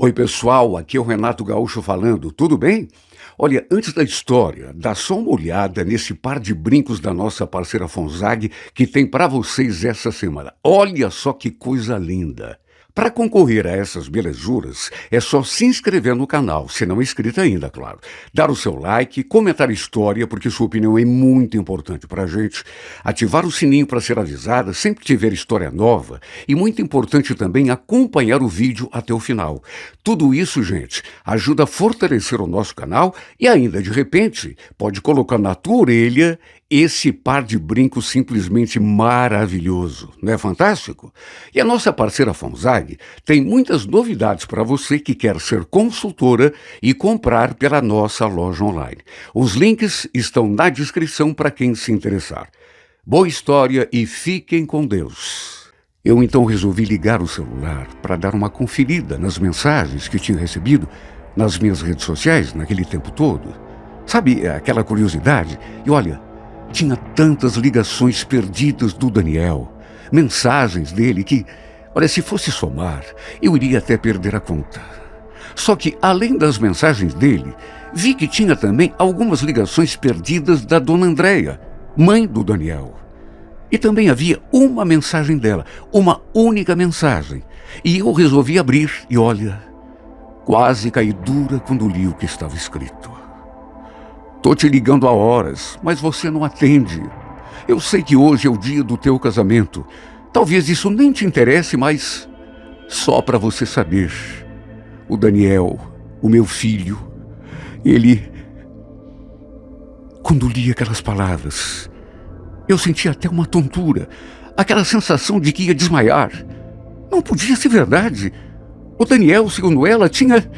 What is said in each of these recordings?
Oi, pessoal, aqui é o Renato Gaúcho falando, tudo bem? Olha, antes da história, dá só uma olhada nesse par de brincos da nossa parceira Fonzag que tem para vocês essa semana. Olha só que coisa linda! Para concorrer a essas belezuras, é só se inscrever no canal, se não é inscrito ainda, claro. Dar o seu like, comentar a história, porque sua opinião é muito importante para a gente. Ativar o sininho para ser avisada sempre que tiver história nova. E muito importante também acompanhar o vídeo até o final. Tudo isso, gente, ajuda a fortalecer o nosso canal e ainda, de repente, pode colocar na tua orelha esse par de brincos simplesmente maravilhoso, não é fantástico? E a nossa parceira Fonzag tem muitas novidades para você que quer ser consultora e comprar pela nossa loja online. Os links estão na descrição para quem se interessar. Boa história e fiquem com Deus. Eu então resolvi ligar o celular para dar uma conferida nas mensagens que tinha recebido nas minhas redes sociais naquele tempo todo. Sabe, aquela curiosidade? E olha, tinha tantas ligações perdidas do Daniel, mensagens dele que, olha, se fosse somar, eu iria até perder a conta. Só que, além das mensagens dele, vi que tinha também algumas ligações perdidas da dona Andréia, mãe do Daniel. E também havia uma mensagem dela, uma única mensagem. E eu resolvi abrir e, olha, quase caí dura quando li o que estava escrito. Tô te ligando há horas, mas você não atende. Eu sei que hoje é o dia do teu casamento. Talvez isso nem te interesse, mas só para você saber. O Daniel, o meu filho, ele... Quando li aquelas palavras, eu senti até uma tontura. Aquela sensação de que ia desmaiar. Não podia ser verdade. O Daniel, segundo ela, tinha...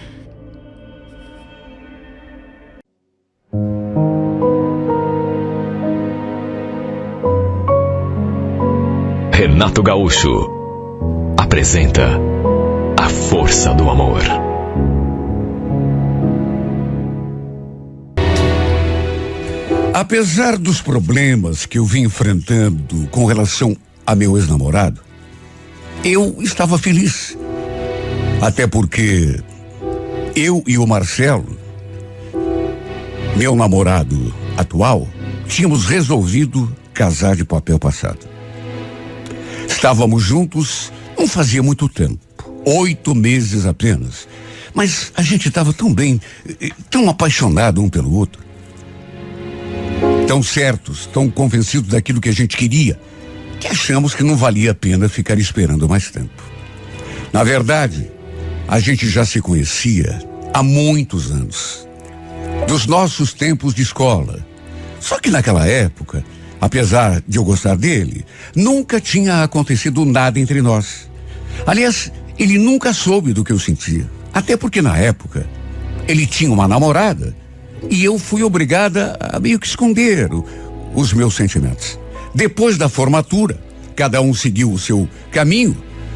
Renato Gaúcho apresenta A Força do Amor. Apesar dos problemas que eu vim enfrentando com relação a meu ex-namorado, eu estava feliz. Até porque eu e o Marcelo, meu namorado atual, tínhamos resolvido casar de papel passado. Estávamos juntos não fazia muito tempo, 8 meses apenas. Mas a gente estava tão bem, tão apaixonado um pelo outro. Tão certos, tão convencidos daquilo que a gente queria, que achamos que não valia a pena ficar esperando mais tempo. Na verdade, a gente já se conhecia há muitos anos, dos nossos tempos de escola. Só que naquela época, apesar de eu gostar dele, nunca tinha acontecido nada entre nós. Aliás, ele nunca soube do que eu sentia. Até porque na época, ele tinha uma namorada e eu fui obrigada a meio que esconder os meus sentimentos. Depois da formatura, cada um seguiu o seu caminho,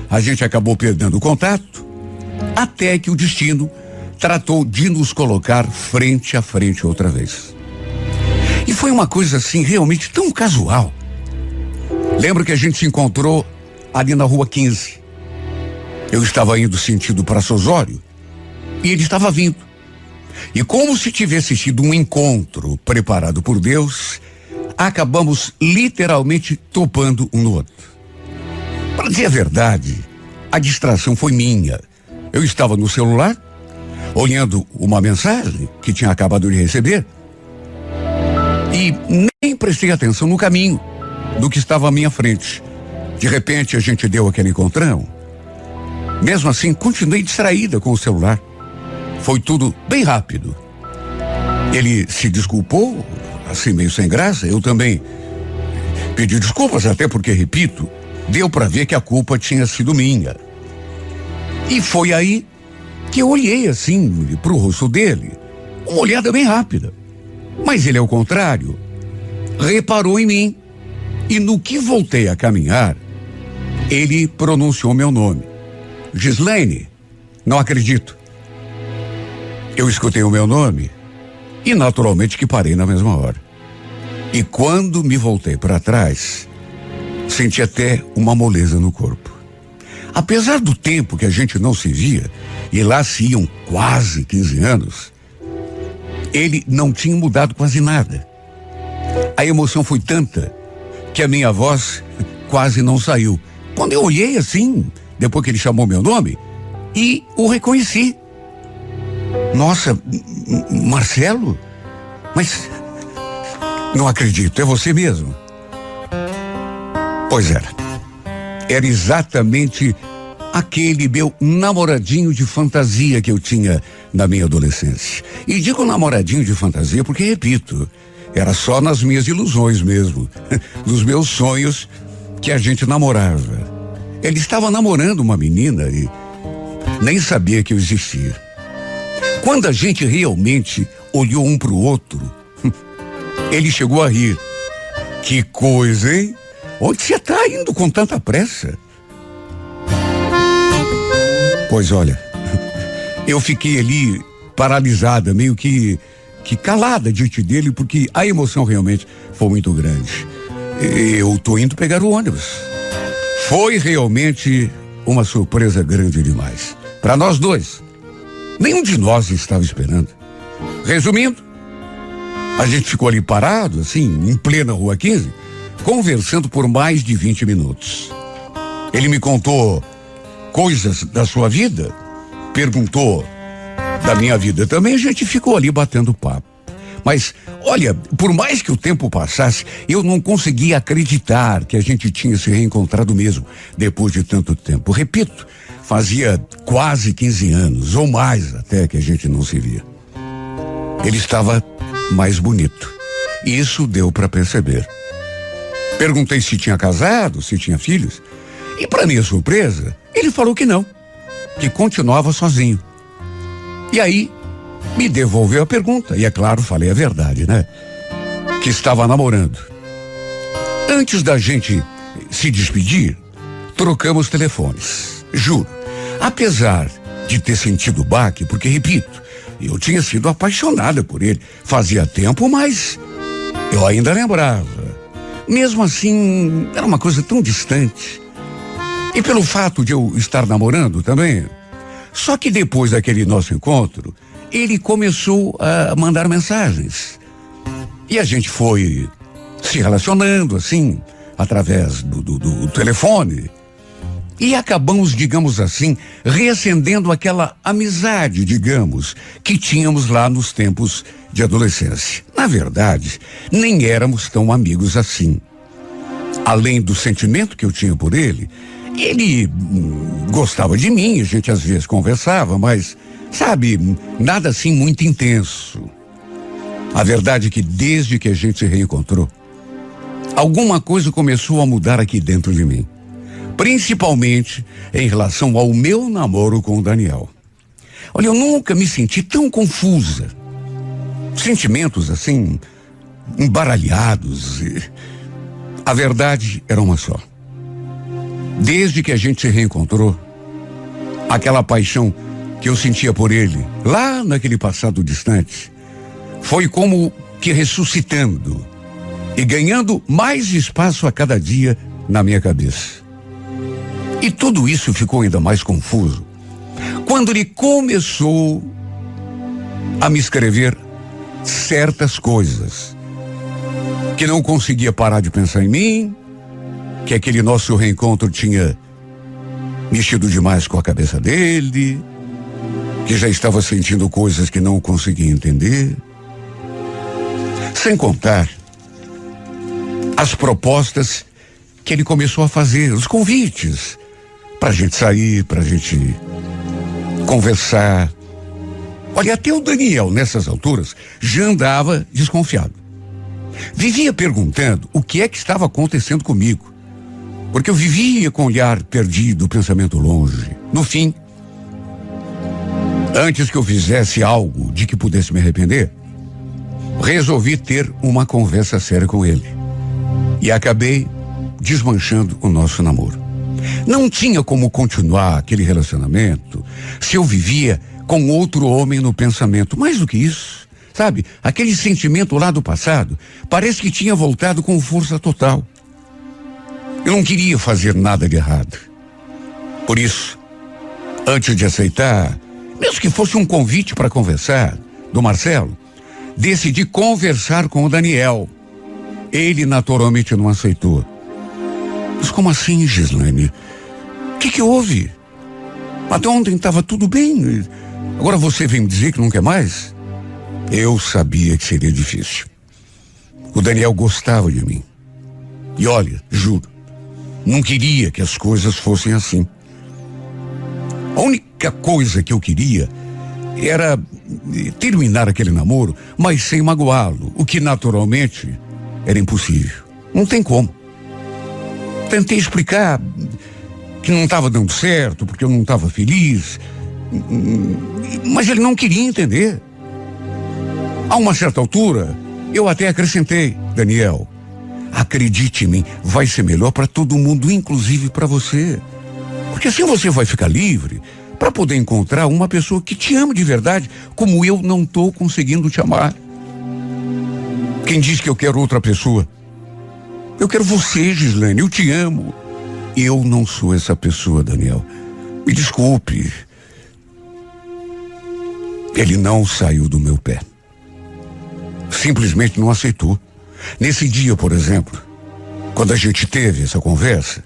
a gente acabou perdendo o contato, até que o destino tratou de nos colocar frente a frente outra vez. E foi uma coisa assim, realmente tão casual. Lembro que a gente se encontrou ali na Rua 15. Eu estava indo sentido Praça Osório e ele estava vindo. E como se tivesse sido um encontro preparado por Deus, acabamos literalmente topando um no outro. Para dizer a verdade, a distração foi minha. Eu estava no celular, olhando uma mensagem que tinha acabado de receber, e nem prestei atenção no caminho do que estava à minha frente. De repente a gente deu aquele encontrão. Mesmo assim, continuei distraída com o celular. Foi tudo bem rápido. Ele se desculpou, assim meio sem graça. Eu também pedi desculpas, até porque, repito, deu para ver que a culpa tinha sido minha. E foi aí que eu olhei assim pro rosto dele, uma olhada bem rápida. Mas ele, ao contrário, reparou em mim. E no que voltei a caminhar, ele pronunciou meu nome. Gislaine, não acredito. Eu escutei o meu nome e naturalmente que parei na mesma hora. E quando me voltei para trás, senti até uma moleza no corpo. Apesar do tempo que a gente não se via, e lá se iam quase 15 anos, ele não tinha mudado quase nada. A emoção foi tanta que a minha voz quase não saiu. Quando eu olhei assim, depois que ele chamou meu nome, e o reconheci. Nossa, Marcelo? Mas não acredito, é você mesmo? Pois era. Era exatamente aquele meu namoradinho de fantasia que eu tinha na minha adolescência. E digo namoradinho de fantasia porque, repito, era só nas minhas ilusões mesmo, nos meus sonhos que a gente namorava. Ele estava namorando uma menina e nem sabia que eu existia. Quando a gente realmente olhou um pro outro, ele chegou a rir. Que coisa, hein? Onde você está indo com tanta pressa? Pois olha, eu fiquei ali paralisada, meio que calada diante dele, porque a emoção realmente foi muito grande. Eu tô indo pegar o ônibus. Foi realmente uma surpresa grande demais. Para nós dois. Nenhum de nós estava esperando. Resumindo, a gente ficou ali parado, assim, em plena Rua 15, conversando por mais de 20 minutos. Ele me contou coisas da sua vida, perguntou da minha vida também, a gente ficou ali batendo papo. Mas, olha, por mais que o tempo passasse, eu não conseguia acreditar que a gente tinha se reencontrado mesmo, depois de tanto tempo. Repito, fazia quase 15 anos, ou mais até, que a gente não se via. Ele estava mais bonito. Isso deu para perceber. Perguntei se tinha casado, se tinha filhos. E para minha surpresa, ele falou que não, que continuava sozinho. E aí, me devolveu a pergunta. E é claro, falei a verdade, né? Que estava namorando. Antes da gente se despedir, trocamos telefones. Juro. Apesar de ter sentido o baque, porque, repito, eu tinha sido apaixonada por ele. Fazia tempo, mas eu ainda lembrava. Mesmo assim, era uma coisa tão distante. E pelo fato de eu estar namorando também. Só que depois daquele nosso encontro, ele começou a mandar mensagens. E a gente foi se relacionando, assim, através do telefone. E acabamos, digamos assim, reacendendo aquela amizade, digamos, que tínhamos lá nos tempos de adolescência. Na verdade, nem éramos tão amigos assim. Além do sentimento que eu tinha por ele gostava de mim, a gente às vezes conversava, mas, sabe, nada assim muito intenso. A verdade é que desde que a gente se reencontrou, alguma coisa começou a mudar aqui dentro de mim. Principalmente em relação ao meu namoro com o Daniel. Olha, eu nunca me senti tão confusa. Sentimentos assim, embaralhados. A verdade era uma só. Desde que a gente se reencontrou, aquela paixão que eu sentia por ele, lá naquele passado distante, foi como que ressuscitando e ganhando mais espaço a cada dia na minha cabeça. E tudo isso ficou ainda mais confuso quando ele começou a me escrever certas coisas que não conseguia parar de pensar em mim, que aquele nosso reencontro tinha mexido demais com a cabeça dele, que já estava sentindo coisas que não conseguia entender. Sem contar as propostas que ele começou a fazer, os convites pra gente sair, pra gente conversar. Olha, até o Daniel, nessas alturas, já andava desconfiado. Vivia perguntando o que é que estava acontecendo comigo. Porque eu vivia com o olhar perdido, o pensamento longe. No fim, antes que eu fizesse algo de que pudesse me arrepender, resolvi ter uma conversa séria com ele. E acabei desmanchando o nosso namoro. Não tinha como continuar aquele relacionamento se eu vivia com outro homem no pensamento. Mais do que isso, sabe? Aquele sentimento lá do passado parece que tinha voltado com força total. Eu não queria fazer nada de errado. Por isso, antes de aceitar, mesmo que fosse um convite para conversar, do Marcelo, decidi conversar com o Daniel. Ele naturalmente não aceitou. Mas como assim, Gislaine? O que houve? Até ontem estava tudo bem. Agora você vem me dizer que não quer mais? Eu sabia que seria difícil. O Daniel gostava de mim. E olha, juro, não queria que as coisas fossem assim. A única coisa que eu queria era terminar aquele namoro, mas sem magoá-lo, o que naturalmente era impossível. Não tem como. Tentei explicar que não estava dando certo, porque eu não estava feliz, mas ele não queria entender. A uma certa altura, eu até acrescentei: Daniel, acredite em mim, vai ser melhor para todo mundo, inclusive para você. Porque assim você vai ficar livre para poder encontrar uma pessoa que te ama de verdade, como eu não estou conseguindo te amar. Quem diz que eu quero outra pessoa? Eu quero você, Gislaine, eu te amo. Eu não sou essa pessoa, Daniel. Me desculpe. Ele não saiu do meu pé. Simplesmente não aceitou. Nesse dia, por exemplo, quando a gente teve essa conversa,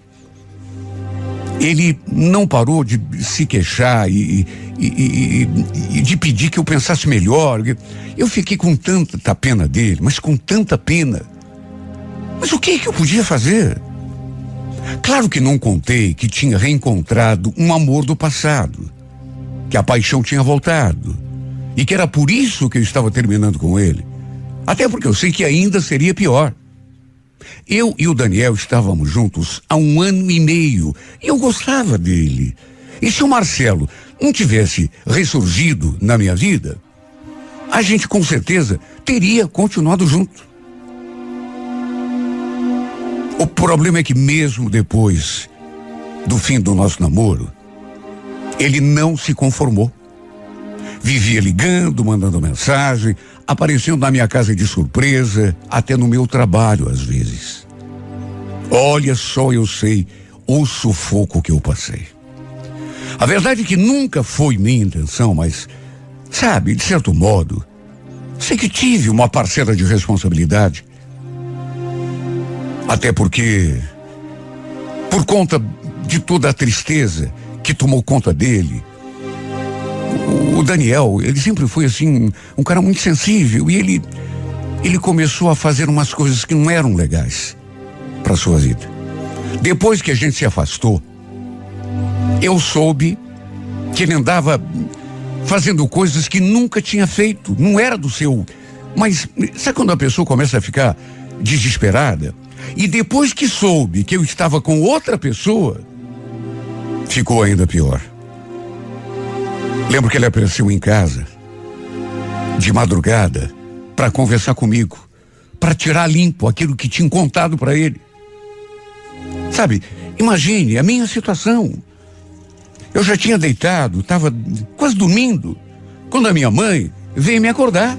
ele não parou de se queixar e de pedir que eu pensasse melhor. Eu fiquei com tanta pena dele, mas com tanta pena. Mas o que eu podia fazer? Claro que não contei que tinha reencontrado um amor do passado, que a paixão tinha voltado e que era por isso que eu estava terminando com ele. Até porque eu sei que ainda seria pior. Eu e o Daniel estávamos juntos há 1 ano e meio e eu gostava dele. E se o Marcelo não tivesse ressurgido na minha vida, a gente com certeza teria continuado junto. O problema é que mesmo depois do fim do nosso namoro, ele não se conformou. Vivia ligando, mandando mensagem, aparecendo na minha casa de surpresa, até no meu trabalho às vezes. Olha só, eu sei o sufoco que eu passei. A verdade é que nunca foi minha intenção, mas, sabe, de certo modo, sei que tive uma parcela de responsabilidade. Até porque, por conta de toda a tristeza que tomou conta dele, o Daniel, ele sempre foi assim, um cara muito sensível, e ele começou a fazer umas coisas que não eram legais para sua vida. Depois que a gente se afastou, eu soube que ele andava fazendo coisas que nunca tinha feito, não era do seu. Mas sabe quando a pessoa começa a ficar desesperada? E depois que soube que eu estava com outra pessoa, ficou ainda pior. Lembro que ele apareceu em casa, de madrugada, para conversar comigo, para tirar limpo aquilo que tinha contado para ele. Sabe, imagine a minha situação. Eu já tinha deitado, estava quase dormindo, quando a minha mãe veio me acordar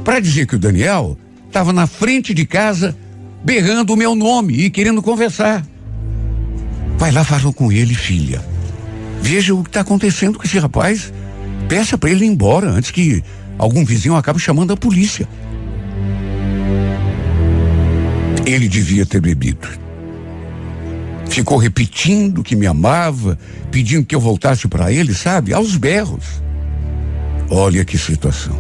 para dizer que o Daniel estava na frente de casa, berrando o meu nome e querendo conversar. Vai lá, fala com ele, filha. Veja o que está acontecendo com esse rapaz. Peça para ele ir embora antes que algum vizinho acabe chamando a polícia. Ele devia ter bebido. Ficou repetindo que me amava, pedindo que eu voltasse para ele, sabe? Aos berros. Olha que situação.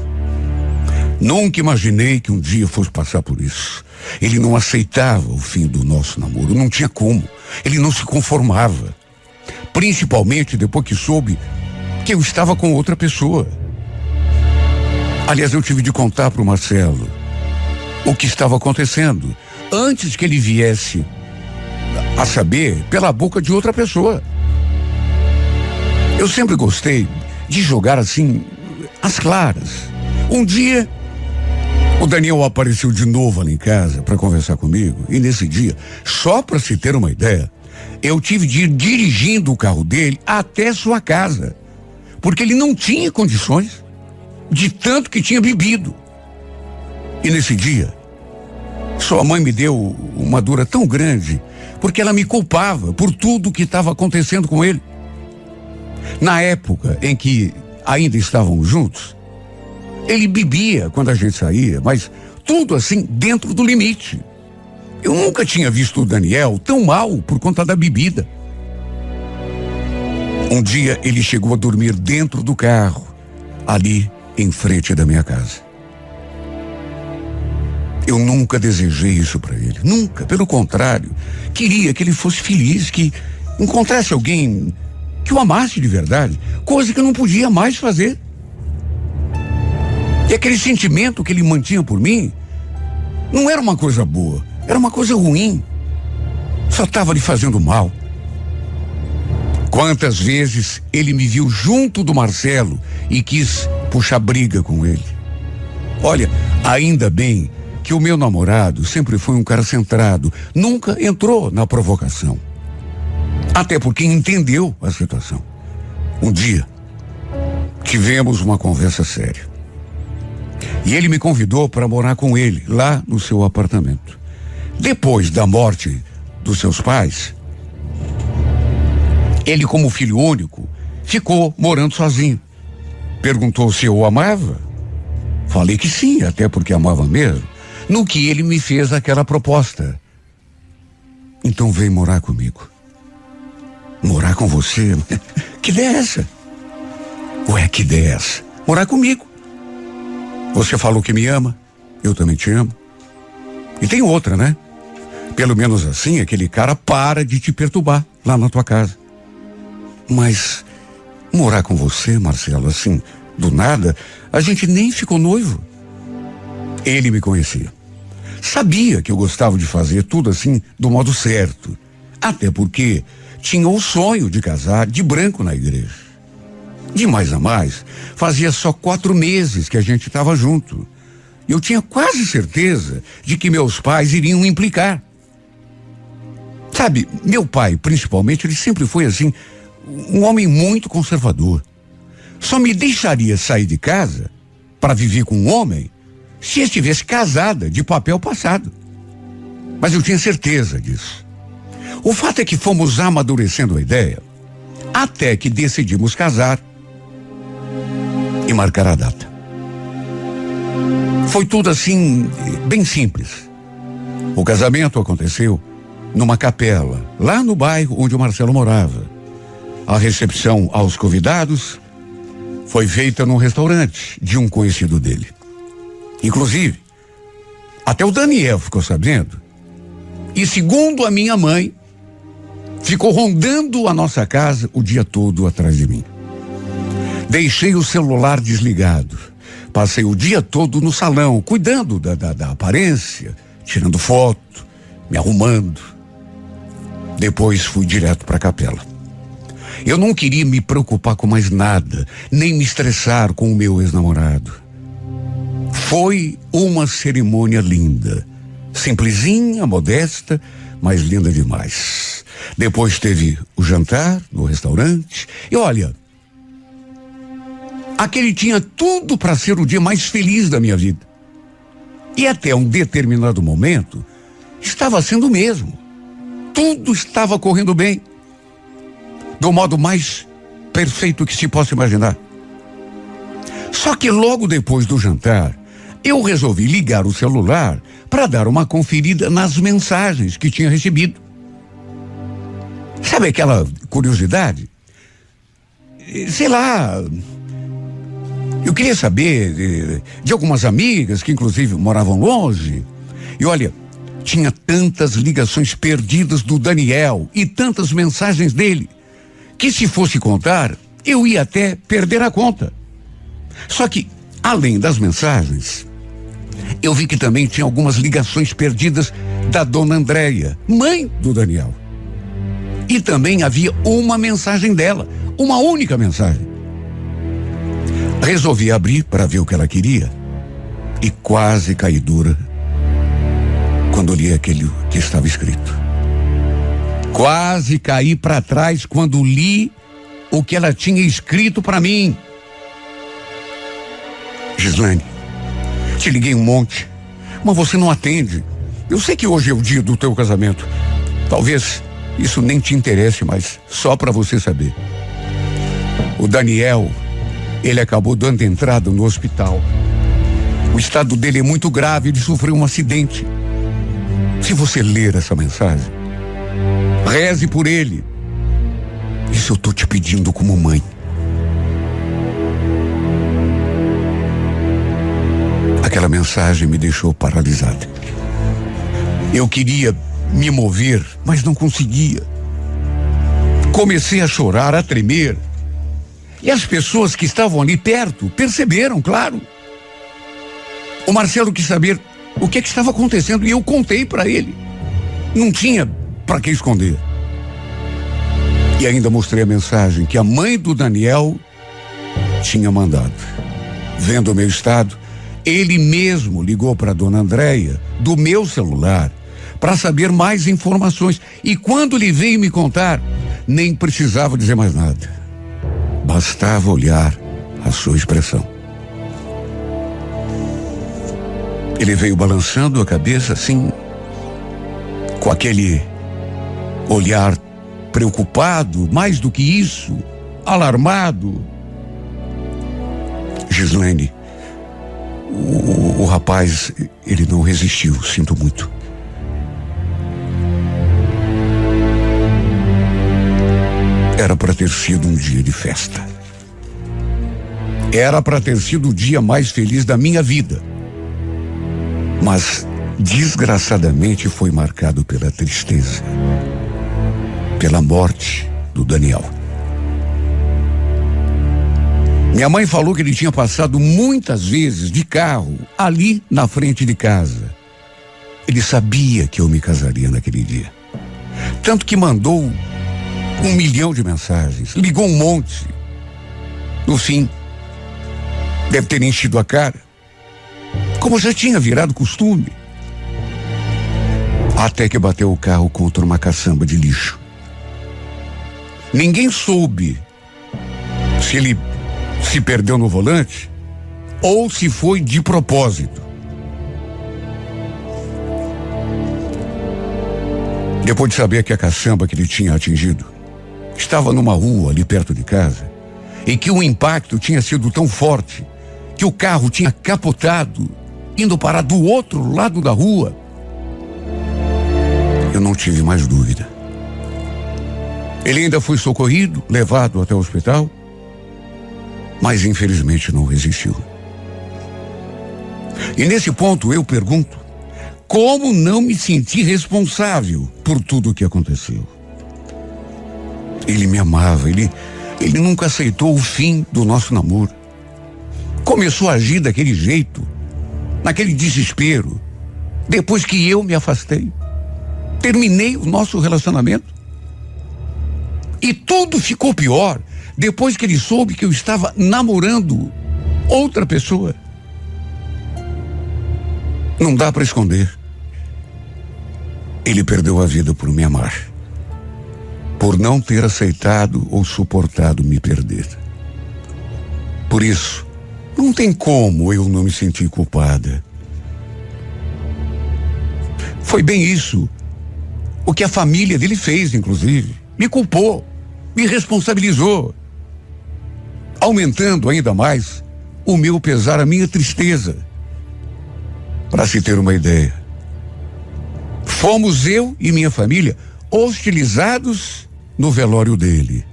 Nunca imaginei que um dia fosse passar por isso. Ele não aceitava o fim do nosso namoro, não tinha como. Ele não se conformava. Principalmente depois que soube que eu estava com outra pessoa. Aliás, eu tive de contar para o Marcelo o que estava acontecendo antes que ele viesse a saber pela boca de outra pessoa. Eu sempre gostei de jogar assim, às claras. Um dia, o Daniel apareceu de novo ali em casa para conversar comigo, e nesse dia, só para se ter uma ideia, eu tive de ir dirigindo o carro dele até sua casa, porque ele não tinha condições, de tanto que tinha bebido. E nesse dia, sua mãe me deu uma dura tão grande, porque ela me culpava por tudo que estava acontecendo com ele. Na época em que ainda estavam juntos, ele bebia quando a gente saía, mas tudo assim dentro do limite. Eu nunca tinha visto o Daniel tão mal por conta da bebida. Um dia ele chegou a dormir dentro do carro, ali em frente da minha casa. Eu nunca desejei isso para ele, nunca. Pelo contrário, queria que ele fosse feliz, que encontrasse alguém que o amasse de verdade, coisa que eu não podia mais fazer. E aquele sentimento que ele mantinha por mim não era uma coisa boa, era uma coisa ruim. Só estava lhe fazendo mal. Quantas vezes ele me viu junto do Marcelo e quis puxar briga com ele. Olha, ainda bem que o meu namorado sempre foi um cara centrado, nunca entrou na provocação. Até porque entendeu a situação. Um dia, tivemos uma conversa séria. E ele me convidou para morar com ele, lá no seu apartamento. Depois da morte dos seus pais, ele, como filho único, ficou morando sozinho. Perguntou se eu o amava. Falei que sim, até porque amava mesmo. No que ele me fez aquela proposta. Então vem morar comigo. Morar com você? Que ideia é essa? Ué, que ideia é essa? Morar comigo. Você falou que me ama, eu também te amo. E tem outra, né? Pelo menos assim, aquele cara para de te perturbar lá na tua casa. Mas morar com você, Marcelo, assim, do nada, a gente nem ficou noivo. Ele me conhecia. Sabia que eu gostava de fazer tudo assim, do modo certo. Até porque tinha o sonho de casar de branco na igreja. De mais a mais, fazia só 4 meses que a gente estava junto. Eu tinha quase certeza de que meus pais iriam implicar. Sabe, meu pai, principalmente, ele sempre foi assim, um homem muito conservador. Só me deixaria sair de casa para viver com um homem se estivesse casada de papel passado. Mas eu tinha certeza disso. O fato é que fomos amadurecendo a ideia até que decidimos casar e marcar a data. Foi tudo assim, bem simples. O casamento aconteceu numa capela, lá no bairro onde o Marcelo morava. A recepção aos convidados foi feita num restaurante de um conhecido dele. Inclusive, até o Daniel ficou sabendo. E segundo a minha mãe, ficou rondando a nossa casa o dia todo atrás de mim. Deixei o celular desligado. Passei o dia todo no salão, cuidando da aparência, tirando foto, me arrumando. Depois fui direto para a capela. Eu não queria me preocupar com mais nada, nem me estressar com o meu ex-namorado. Foi uma cerimônia linda. Simplesinha, modesta, mas linda demais. Depois teve o jantar no restaurante. E olha, aquele tinha tudo para ser o dia mais feliz da minha vida. E até um determinado momento, estava sendo o mesmo. Tudo estava correndo bem. Do modo mais perfeito que se possa imaginar. Só que logo depois do jantar, eu resolvi ligar o celular para dar uma conferida nas mensagens que tinha recebido. Sabe aquela curiosidade? Sei lá, eu queria saber de algumas amigas que inclusive moravam longe. E olha, tinha tantas ligações perdidas do Daniel e tantas mensagens dele, que se fosse contar, eu ia até perder a conta. Só que, além das mensagens, eu vi que também tinha algumas ligações perdidas da dona Andréia, mãe do Daniel. E também havia uma mensagem dela, uma única mensagem. Resolvi abrir para ver o que ela queria e quase caí dura quando li aquele que estava escrito. Quase caí para trás quando li o que ela tinha escrito para mim. Gislaine, te liguei um monte, mas você não atende. Eu sei que hoje é o dia do teu casamento. Talvez isso nem te interesse, mas só para você saber. O Daniel, ele acabou dando entrada no hospital. O estado dele é muito grave, ele sofreu um acidente. Se você ler essa mensagem, reze por ele. Isso eu tô te pedindo como mãe. Aquela mensagem me deixou paralisada. Eu queria me mover, mas não conseguia. Comecei a chorar, a tremer. E as pessoas que estavam ali perto perceberam, claro. O Marcelo quis saber o que estava acontecendo e eu contei para ele. Não tinha para que esconder. E ainda mostrei a mensagem que a mãe do Daniel tinha mandado. Vendo o meu estado, ele mesmo ligou para a dona Andréia do meu celular para saber mais informações. E quando ele veio me contar, nem precisava dizer mais nada. Bastava olhar a sua expressão. Ele veio balançando a cabeça assim, com aquele olhar preocupado, mais do que isso, alarmado. Gislene, o rapaz, ele não resistiu, sinto muito. Era para ter sido um dia de festa. Era para ter sido o dia mais feliz da minha vida. Mas, desgraçadamente, foi marcado pela tristeza. Pela morte do Daniel. Minha mãe falou que ele tinha passado muitas vezes de carro ali na frente de casa. Ele sabia que eu me casaria naquele dia. Tanto que mandou 1 milhão de mensagens, ligou um monte. No fim, deve ter enchido a cara, como já tinha virado costume. Até que bateu o carro contra uma caçamba de lixo. Ninguém soube se ele se perdeu no volante ou se foi de propósito. Depois de saber que a caçamba que ele tinha atingido estava numa rua ali perto de casa e que o impacto tinha sido tão forte que o carro tinha capotado, indo parar do outro lado da rua, eu não tive mais dúvida. Ele ainda foi socorrido, levado até o hospital, mas infelizmente não resistiu. E nesse ponto eu pergunto, como não me senti responsável por tudo o que aconteceu? Ele me amava, ele nunca aceitou o fim do nosso namoro. Começou a agir daquele jeito, naquele desespero, depois que eu me afastei. Terminei o nosso relacionamento. E tudo ficou pior depois que ele soube que eu estava namorando outra pessoa. Não dá para esconder. Ele perdeu a vida por me amar, por não ter aceitado ou suportado me perder. Por isso, não tem como eu não me sentir culpada. Foi bem isso o que a família dele fez, inclusive. Me culpou, me responsabilizou, aumentando ainda mais o meu pesar, a minha tristeza. Para se ter uma ideia, fomos eu e minha família hostilizados no velório dele.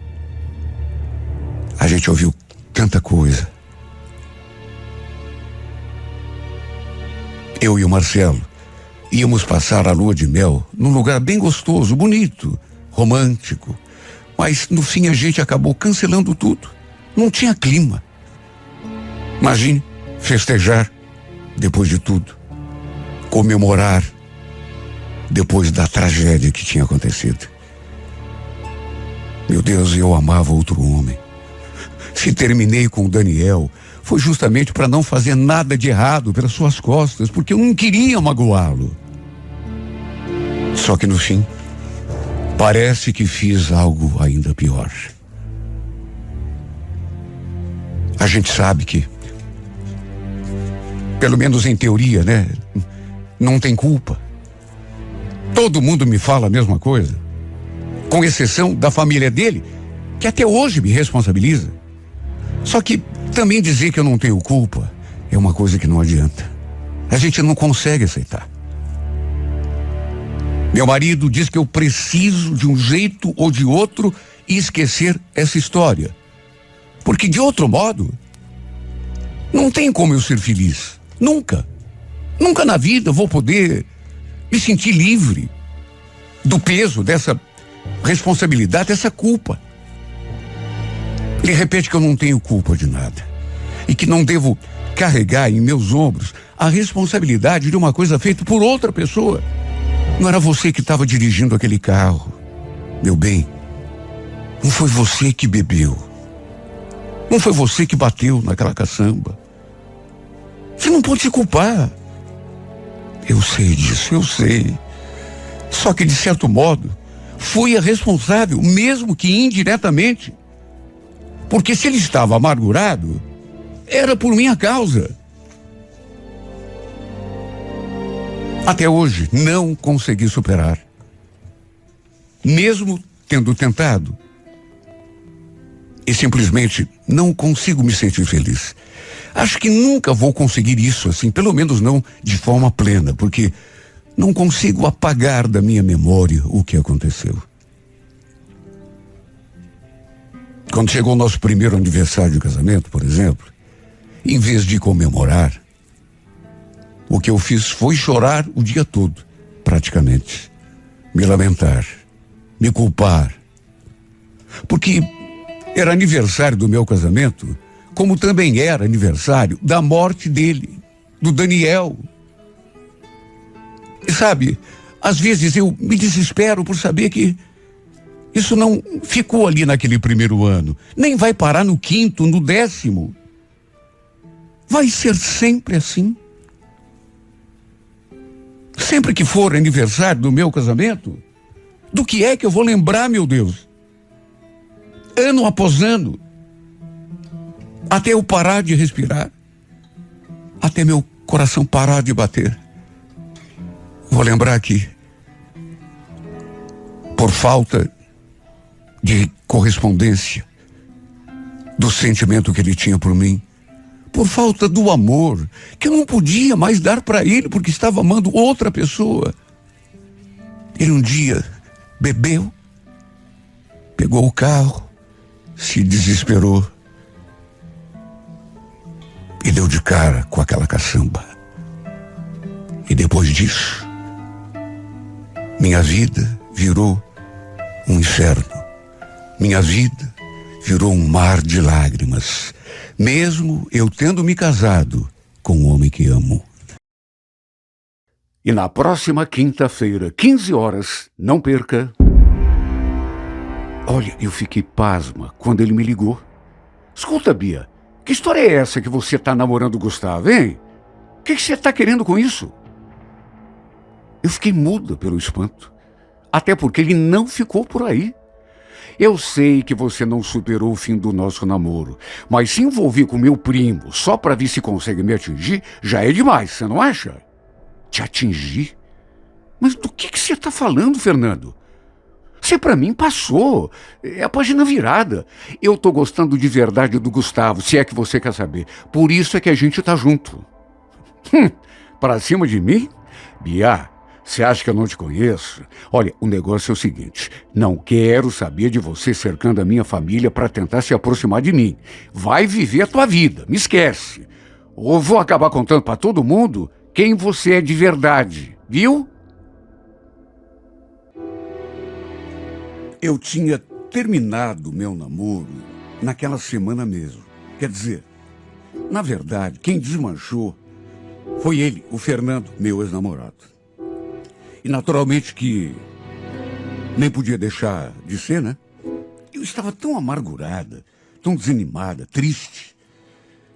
A gente ouviu tanta coisa. Eu e o Marcelo íamos passar a lua de mel num lugar bem gostoso, bonito, romântico. Mas no fim a gente acabou cancelando tudo. Não tinha clima. Imagine festejar depois de tudo. Comemorar depois da tragédia que tinha acontecido. Meu Deus, eu amava outro homem. Se terminei com o Daniel, foi justamente para não fazer nada de errado pelas suas costas, porque eu não queria magoá-lo. Só que no fim, parece que fiz algo ainda pior. A gente sabe que, pelo menos em teoria, né, não tem culpa. Todo mundo me fala a mesma coisa, com exceção da família dele, que até hoje me responsabiliza. Só que também dizer que eu não tenho culpa é uma coisa que não adianta. A gente não consegue aceitar. Meu marido diz que eu preciso de um jeito ou de outro esquecer essa história. Porque de outro modo, não tem como eu ser feliz. Nunca. Nunca na vida vou poder me sentir livre do peso dessa responsabilidade, dessa culpa. Ele repete que eu não tenho culpa de nada e que não devo carregar em meus ombros a responsabilidade de uma coisa feita por outra pessoa. Não era você que estava dirigindo aquele carro, meu bem. Não foi você que bebeu. Não foi você que bateu naquela caçamba. Você não pode se culpar. Eu sei disso, eu sei. Só que, de certo modo, fui a responsável, mesmo que indiretamente. Porque se ele estava amargurado, era por minha causa. Até hoje, não consegui superar. Mesmo tendo tentado. E simplesmente não consigo me sentir feliz. Acho que nunca vou conseguir isso assim, pelo menos não de forma plena, porque não consigo apagar da minha memória o que aconteceu. Quando chegou o nosso primeiro aniversário de casamento, por exemplo, em vez de comemorar, o que eu fiz foi chorar o dia todo, praticamente. Me lamentar, me culpar. Porque era aniversário do meu casamento, como também era aniversário da morte dele, do Daniel. E sabe, às vezes eu me desespero por saber que isso não ficou ali naquele primeiro ano, nem vai parar no quinto, no 10º. Vai ser sempre assim. Sempre que for aniversário do meu casamento, do que é que eu vou lembrar, meu Deus? Ano após ano, até eu parar de respirar, até meu coração parar de bater. Vou lembrar que, por falta de correspondência do sentimento que ele tinha por mim, por falta do amor que eu não podia mais dar para ele porque estava amando outra pessoa, ele um dia bebeu, pegou o carro, se desesperou e deu de cara com aquela caçamba. E depois disso, minha vida virou um inferno. Minha vida virou um mar de lágrimas, mesmo eu tendo me casado com um homem que amo. E na próxima quinta-feira, 15 horas, não perca. Olha, eu fiquei pasma quando ele me ligou. Escuta, Bia, que história é essa que você está namorando o Gustavo, hein? O que você está querendo com isso? Eu fiquei muda pelo espanto. Até porque ele não ficou por aí. Eu sei que você não superou o fim do nosso namoro, mas se envolver com meu primo só para ver se consegue me atingir, já é demais, você não acha? Te atingir? Mas do que você está falando, Fernando? Você para mim passou, é a página virada. Eu tô gostando de verdade do Gustavo, se é que você quer saber. Por isso é que a gente tá junto. Para cima de mim? Bia, você acha que eu não te conheço? Olha, o negócio é o seguinte, não quero saber de você cercando a minha família para tentar se aproximar de mim. Vai viver a tua vida, me esquece. Ou vou acabar contando para todo mundo quem você é de verdade, viu? Eu tinha terminado meu namoro naquela semana mesmo. Quer dizer, na verdade, quem desmanchou foi ele, o Fernando, meu ex-namorado. E naturalmente que nem podia deixar de ser, né? Eu estava tão amargurada, tão desanimada, triste,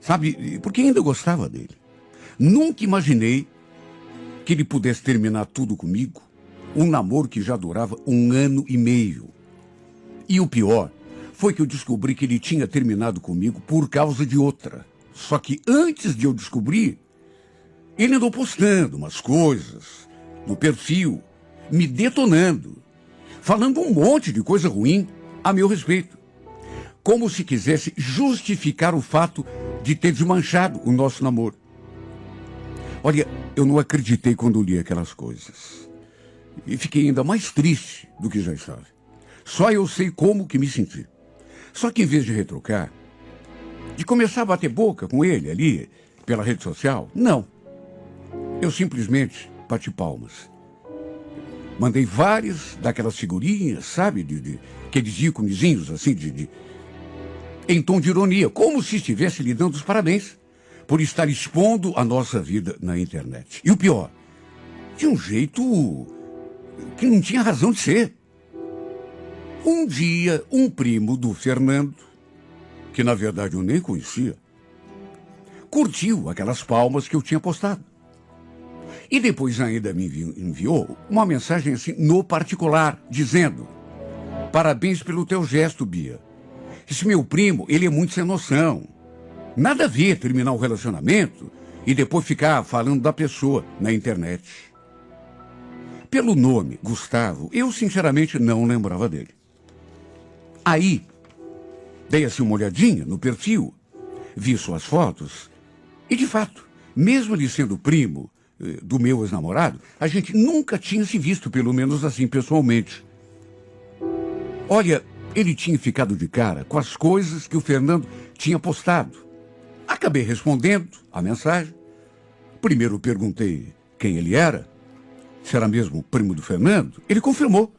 sabe? Porque ainda gostava dele. Nunca imaginei que ele pudesse terminar tudo comigo, um namoro que já durava 1 ano e meio. E o pior foi que eu descobri que ele tinha terminado comigo por causa de outra. Só que antes de eu descobrir, ele andou postando umas coisas no perfil, me detonando, falando um monte de coisa ruim a meu respeito. como se quisesse justificar o fato de ter desmanchado o nosso namoro. Olha, eu não acreditei quando li aquelas coisas. E fiquei ainda mais triste do que já estava. Só eu sei como que me senti. Só que em vez de retrucar, de começar a bater boca com ele ali, pela rede social, não. Eu simplesmente bati palmas. Mandei várias daquelas figurinhas, sabe, aqueles íconezinhos assim, em tom de ironia, como se estivesse lhe dando os parabéns por estar expondo a nossa vida na internet. E o pior, de um jeito que não tinha razão de ser. Um dia, um primo do Fernando, que na verdade eu nem conhecia, curtiu aquelas palmas que eu tinha postado. E depois ainda me enviou uma mensagem assim, no particular, dizendo: parabéns pelo teu gesto, Bia. Esse meu primo, ele é muito sem noção. Nada a ver terminar um relacionamento e depois ficar falando da pessoa na internet. Pelo nome, Gustavo, eu sinceramente não lembrava dele. Aí, dei assim uma olhadinha no perfil, vi suas fotos e, de fato, mesmo ele sendo primo do meu ex-namorado, a gente nunca tinha se visto, pelo menos assim, pessoalmente. Olha, ele tinha ficado de cara com as coisas que o Fernando tinha postado. Acabei respondendo a mensagem. Primeiro perguntei quem ele era, se era mesmo primo do Fernando. Ele confirmou.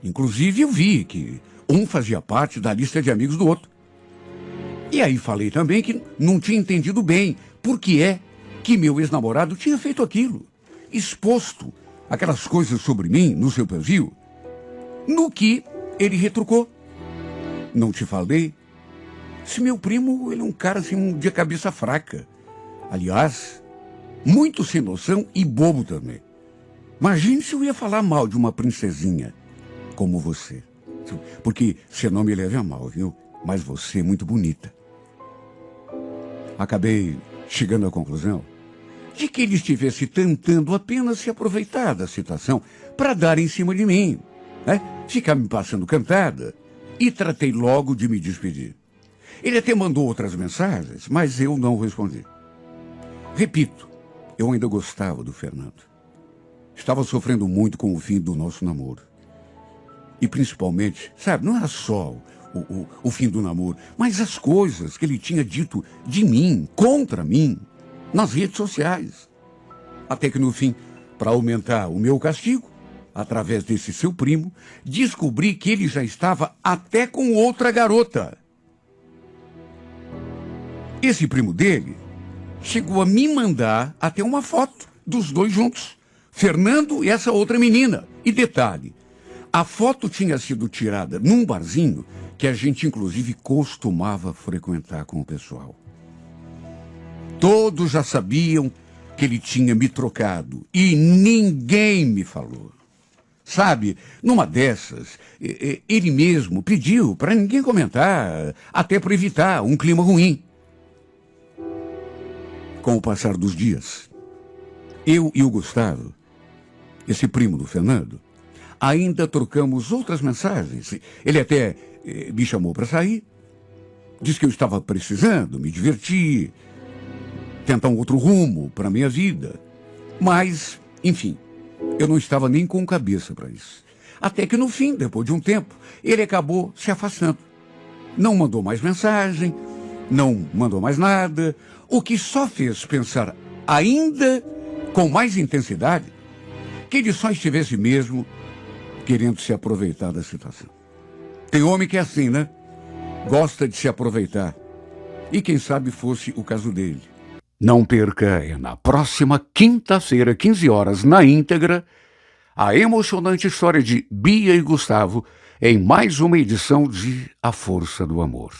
Inclusive eu vi que um fazia parte da lista de amigos do outro. E aí falei também que não tinha entendido bem por que é que meu ex-namorado tinha feito aquilo, exposto aquelas coisas sobre mim no seu perfil, no que ele retrucou. Não te falei? Se meu primo, ele é um cara assim, de cabeça fraca. Aliás, muito sem noção e bobo também. Imagine se eu ia falar mal de uma princesinha como você. Porque você não me leve a mal, viu? Mas você é muito bonita. Acabei chegando à conclusão de que ele estivesse tentando apenas se aproveitar da situação para dar em cima de mim, né? Ficar me passando cantada, e tratei logo de me despedir. Ele até mandou outras mensagens, mas eu não respondi. Repito, eu ainda gostava do Fernando. Estava sofrendo muito com o fim do nosso namoro. E principalmente, sabe, não era só o fim do namoro, mas as coisas que ele tinha dito de mim, contra mim, nas redes sociais. Até que no fim, para aumentar o meu castigo, através desse seu primo, descobri que ele já estava até com outra garota. Esse primo dele chegou a me mandar até uma foto dos dois juntos, Fernando e essa outra menina. E detalhe, a foto tinha sido tirada num barzinho que a gente inclusive costumava frequentar com o pessoal. Todos já sabiam que ele tinha me trocado e ninguém me falou. Sabe, numa dessas, ele mesmo pediu para ninguém comentar, até para evitar um clima ruim. Com o passar dos dias, eu e o Gustavo, esse primo do Fernando, ainda trocamos outras mensagens. Ele até me chamou para sair, disse que eu estava precisando me divertir, tentar um outro rumo para a minha vida. Mas, enfim, eu não estava nem com cabeça para isso. Até que no fim, depois de um tempo, ele acabou se afastando. Não mandou mais mensagem, não mandou mais nada, o que só fez pensar ainda com mais intensidade que ele só estivesse mesmo querendo se aproveitar da situação. Tem homem que é assim, né? Gosta de se aproveitar. E quem sabe fosse o caso dele. Não perca, é na próxima quinta-feira, 15 horas, na íntegra, a emocionante história de Bia e Gustavo em mais uma edição de A Força do Amor.